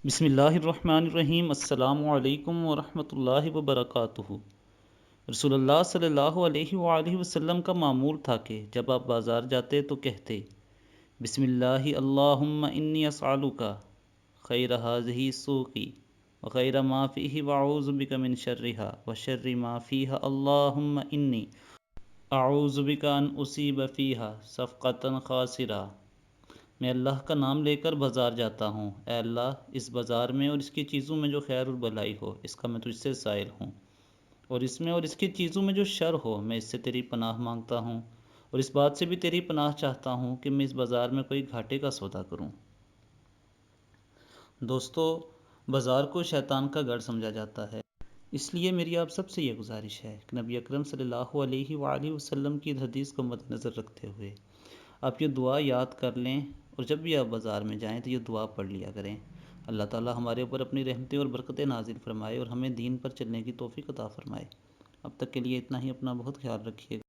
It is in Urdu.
بسم اللہ الرحمن الرحیم۔ السلام علیکم ورحمۃ اللہ وبرکاتہ۔ رسول اللہ صلی اللہ علیہ وآلہ وسلم کا معمول تھا کہ جب آپ بازار جاتے تو کہتے بسم اللہ اللہم انی اسألک خیر ھذہ السوق وخیر ما فیہ واعوذ بک من شرھا وشر ما فیہا اللہم انی اعوذ بک ان اصیب فیہا صفقۃ خاسرہ۔ میں اللہ کا نام لے کر بازار جاتا ہوں، اے اللہ اس بازار میں اور اس کی چیزوں میں جو خیر اور بھلائی ہو اس کا میں تجھ سے سائل ہوں، اور اس میں اور اس کی چیزوں میں جو شر ہو میں اس سے تیری پناہ مانگتا ہوں، اور اس بات سے بھی تیری پناہ چاہتا ہوں کہ میں اس بازار میں کوئی گھاٹے کا سودا کروں۔ دوستو، بازار کو شیطان کا گڑھ سمجھا جاتا ہے، اس لیے میری آپ سب سے یہ گزارش ہے کہ نبی اکرم صلی اللہ علیہ وآلہ وسلم کی حدیث کو مد نظر رکھتے ہوئے آپ یہ دعا یاد کر لیں، اور جب بھی آپ بازار میں جائیں تو یہ دعا پڑھ لیا کریں۔ اللہ تعالی ہمارے اوپر اپنی رحمتیں اور برکتیں نازل فرمائے اور ہمیں دین پر چلنے کی توفیق عطا فرمائے۔ اب تک کے لیے اتنا ہی، اپنا بہت خیال رکھیے گا۔